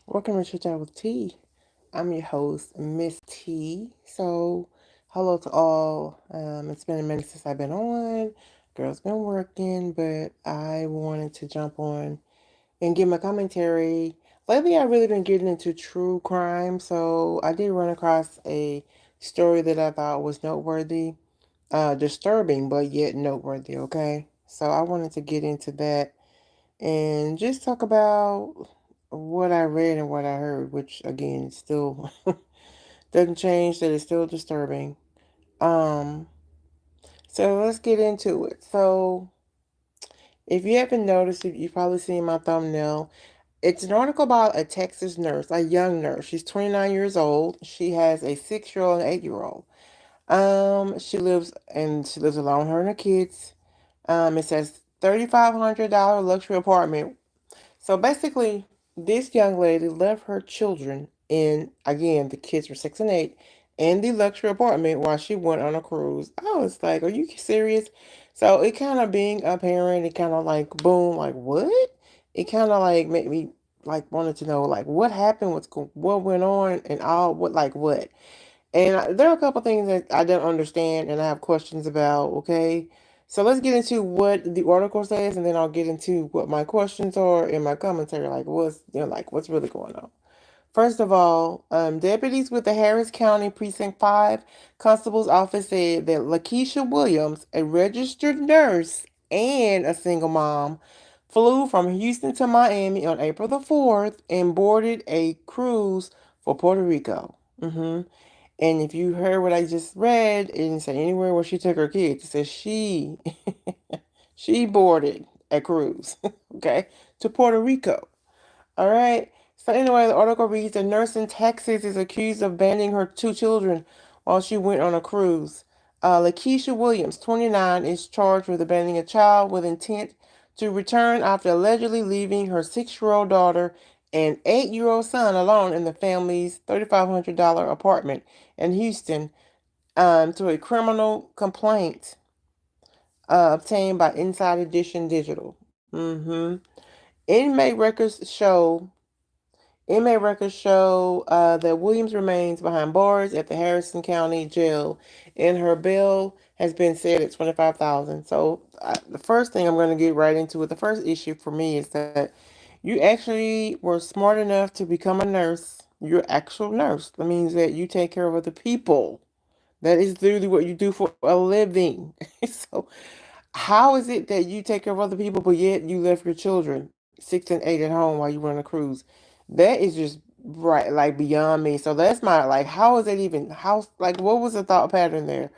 Welcome to Chit Chat with T. I'm your host, Miss T. So, hello to all. It's been a minute since I've been on. Girl's been working, but I wanted to jump on and give my commentary. Lately, I've really been getting into true crime, so I did run across a story that I thought was noteworthy, disturbing, but yet noteworthy, okay? So, I wanted to get into that and just talk about what I read and what I heard, which again still doesn't change, that it's still disturbing. Um, so let's get into it. So if you haven't noticed, if you've probably seen my thumbnail, it's an article about a Texas nurse, a young nurse. She's 29 years old. She has a 6-year old and 8-year-old. She lives alone, her and her kids. It says $3,500 luxury apartment. So basically, this young lady left her children in, again, the kids were 6 and 8, in the luxury apartment while she went on a cruise. I was like, are you serious? So it kind of being a parent, it kind of like, boom, like, what? It kind of like made me like wanted to know like what happened, what went on, and all what like what. And there are a couple things that I don't understand and I have questions about, okay? So let's get into what the article says and then I'll get into what my questions are in my commentary, like what's really going on. First of all, deputies with the Harris County Precinct 5 Constable's Office said that Lakeisha Williams, a registered nurse and a single mom, flew from Houston to Miami on April the 4th and boarded a cruise for Puerto Rico. And if you heard what I just read, it didn't say anywhere where she took her kids. It says she boarded a cruise, okay, to Puerto Rico. All right. So anyway, the article reads: a nurse in Texas is accused of abandoning her two children while she went on a cruise. Lakeisha Williams, 29, is charged with abandoning a child with intent to return after allegedly leaving her 6-year-old daughter and 8-year-old son alone in the family's $3,500 apartment in Houston, to a criminal complaint obtained by Inside Edition Digital. Mm-hmm. Inmate records show Inmate records show that Williams remains behind bars at the Harrison County Jail, and her bail has been set at 25,000. So the first thing I'm going to get right into it. The first issue for me is that you actually were smart enough to become a nurse. You're an actual nurse. That means that you take care of other people. That is literally what you do for a living. So how is it that you take care of other people, but yet you left your children 6 and 8 at home while you were on a cruise? That is just right, like beyond me. So that's my like, how is that even? How like what was the thought pattern there?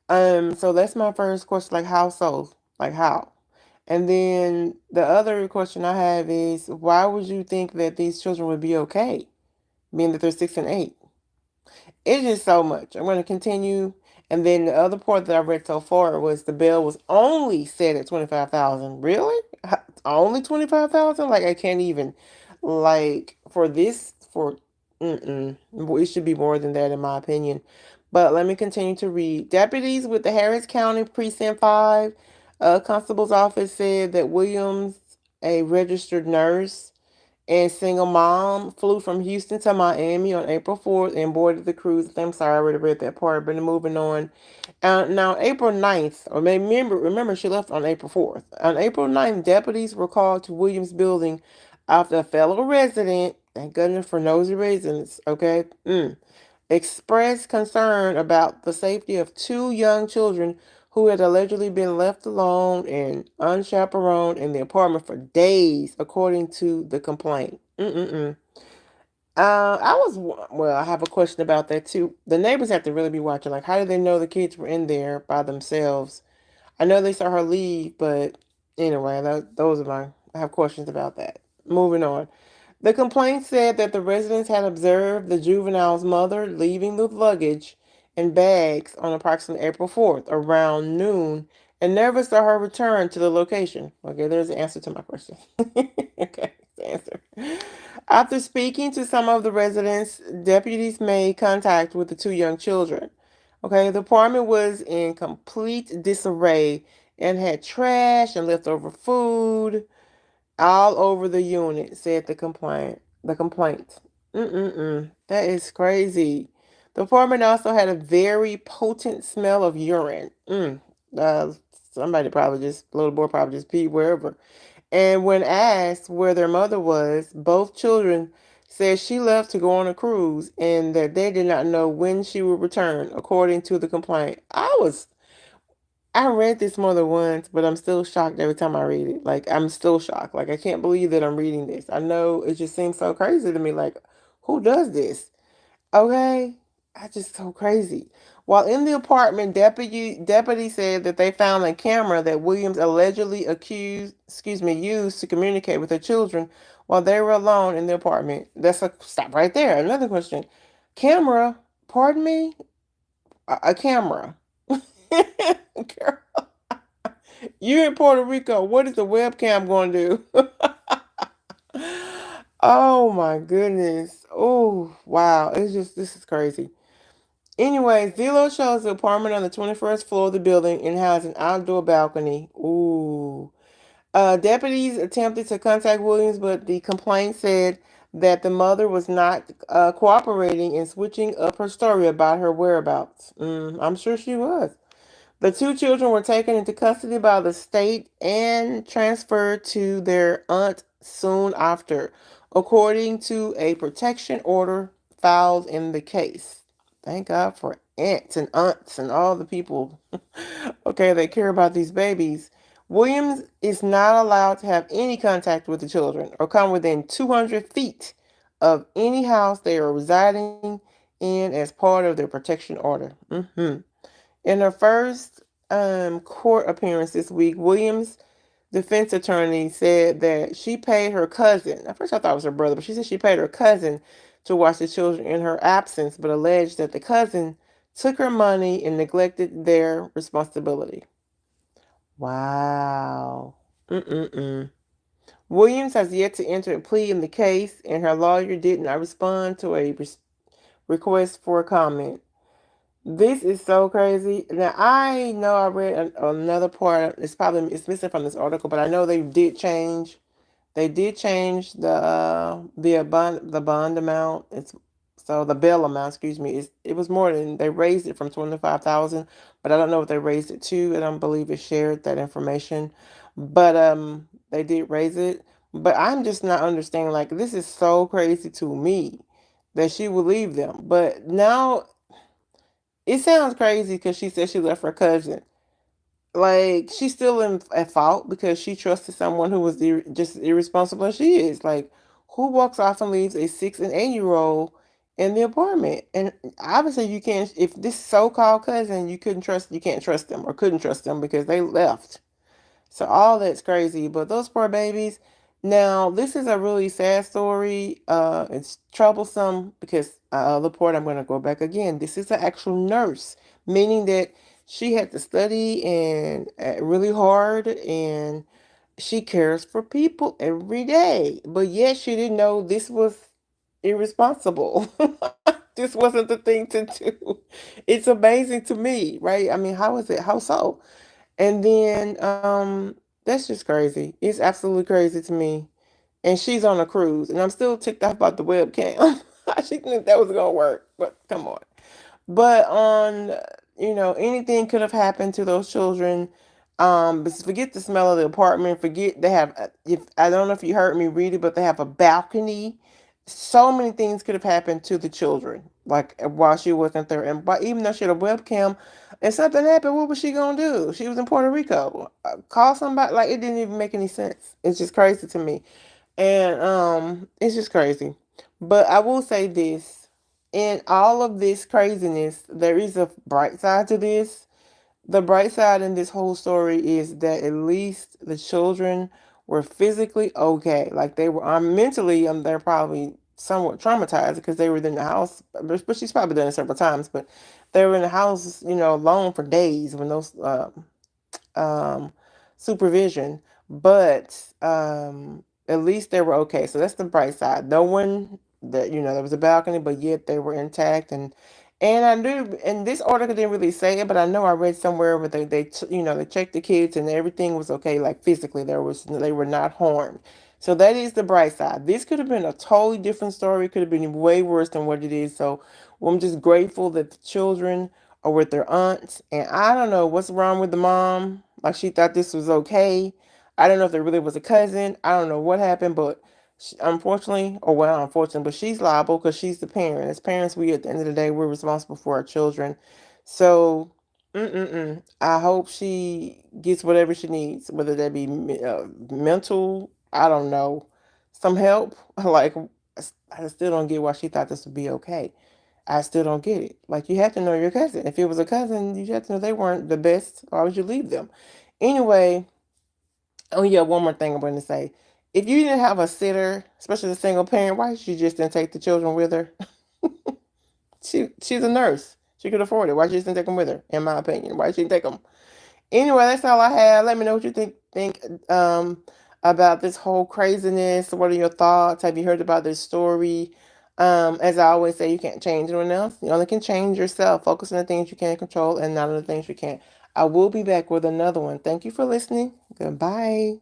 So that's my first question. Like how so? Like how? And then the other question I have is, why would you think that these children would be okay, being that they're 6 and 8? It's just so much. I'm going to continue. And then the other part that I read so far was the bill was only set at 25,000. Really? Only 25,000? Like I can't even like for this for it should be more than that in my opinion. But let me continue to read. Deputies with the Harris County Precinct 5 Constable's Office said that Williams, a registered nurse, and single mom flew from Houston to Miami on April 4th and boarded the cruise. I'm sorry, I already read that part, but moving on. Now, April 9th, or maybe remember she left on April 4th. On April 9th, deputies were called to Williams Building after a fellow resident, thank goodness for nosy reasons, okay, expressed concern about the safety of two young children who had allegedly been left alone and unchaperoned in the apartment for days, according to the complaint. I have a question about that too. The neighbors have to really be watching. Like, how did they know the kids were in there by themselves? I know they saw her leave, but anyway, I have questions about that. Moving on. The complaint said that the residents had observed the juvenile's mother leaving with luggage and bags on approximately April 4th around noon and never saw her return to the location. Okay, there's the answer to my question. Okay, the answer. After speaking to some of the residents, deputies made contact with the two young children. Okay, the apartment was in complete disarray and had trash and leftover food all over the unit, said the complaint. the complaint. Mm-mm-mm. That is crazy. The apartment also had a very potent smell of urine. Uh, somebody probably just, little boy probably just peed wherever. And when asked where their mother was, both children said she left to go on a cruise and that they did not know when she would return, according to the complaint. I read this more than once, but I'm still shocked every time I read it. Like, I'm still shocked. Like, I can't believe that I'm reading this. I know it just seems so crazy to me. Like, who does this? Okay? I just so crazy. While in the apartment, deputy said that they found a camera that Williams allegedly used to communicate with her children while they were alone in the apartment. That's a stop right there. Another question. Camera, pardon me? A camera. Girl, you in Puerto Rico, what is the webcam going to do? Oh my goodness. Oh, wow. This is crazy. Anyways, Zillow shows the apartment on the 21st floor of the building and has an outdoor balcony. Ooh. Deputies attempted to contact Williams, but the complaint said that the mother was not cooperating and switching up her story about her whereabouts. I'm sure she was. The two children were taken into custody by the state and transferred to their aunt soon after, according to a protection order filed in the case. Thank God for aunts and all the people, okay, that care about these babies. Williams is not allowed to have any contact with the children or come within 200 feet of any house they are residing in as part of their protection order. In her first court appearance this week, Williams' defense attorney said that she paid her cousin. At first, I thought it was her brother, but she said she paid her cousin to watch the children in her absence, but alleged that the cousin took her money and neglected their responsibility. Wow. Mm-mm-mm. Williams has yet to enter a plea in the case, and her lawyer did not respond to a request for comment. This is so crazy. Now I know I read another part. It's missing from this article, but I know they did change. They did change the bond amount. It's so the bail amount. Excuse me. It was more than they raised it from 25,000, but I don't know what they raised it to. I don't believe it shared that information, but they did raise it. But I'm just not understanding. Like this is so crazy to me that she would leave them. But now it sounds crazy because she said she left her cousin. Like she's still at fault because she trusted someone who was just irresponsible as she is. Like who walks off and leaves a 6 and 8 year old in the apartment? And obviously you can't. If this so-called cousin, you can't trust them or couldn't trust them because they left. So all that's crazy. But those poor babies. Now, this is a really sad story. It's troublesome because the part I'm going to go back again. This is an actual nurse, meaning that she had to study and really hard, and she cares for people every day. But yet she didn't know this was irresponsible. This wasn't the thing to do. It's amazing to me, right? I mean, how is it? How so? And then that's just crazy. It's absolutely crazy to me. And she's on a cruise, and I'm still ticked off about the webcam. She think that was gonna work, but come on. But anything could have happened to those children. But forget the smell of the apartment. Forget they have. If I don't know if you heard me read it, but they have a balcony. So many things could have happened to the children, like while she wasn't there. And but even though she had a webcam, and something happened, what was she gonna do? She was in Puerto Rico. Call somebody. Like it didn't even make any sense. It's just crazy to me, and it's just crazy. But I will say this: in all of this craziness, there is a bright side to this. The bright side in this whole story is that at least the children were physically okay. Like they were mentally, they're probably somewhat traumatized because they were in the house, but she's probably done it several times, but they were in the house, alone for days when those um, supervision, but at least they were okay. So that's the bright side. No one that there was a balcony, but yet they were intact. And I knew, and this article didn't really say it, but I know I read somewhere where they checked the kids and everything was okay. Like physically, they were not harmed. So that is the bright side. This could have been a totally different story. It could have been way worse than what it is. So I'm just grateful that the children are with their aunts. And I don't know what's wrong with the mom. Like she thought this was okay. I don't know if there really was a cousin. I don't know what happened, but unfortunately, or well, unfortunately, but she's liable because she's the parent. As parents, we at the end of the day, we're responsible for our children. So, I hope she gets whatever she needs, whether that be mental, I don't know, some help. Like, I still don't get why she thought this would be okay. I still don't get it. Like, you have to know your cousin. If it was a cousin, you have to know they weren't the best. Why would you leave them? Anyway, oh yeah, one more thing I'm going to say. If you didn't have a sitter, especially a single parent, why she just didn't take the children with her? She's a nurse. She could afford it. Why she just didn't take them with her? In my opinion, why she didn't take them? Anyway, that's all I have. Let me know what you think about this whole craziness. What are your thoughts? Have you heard about this story? As I always say, you can't change anyone else. You only can change yourself. Focus on the things you can control and not on the things you can't. I will be back with another one. Thank you for listening. Goodbye.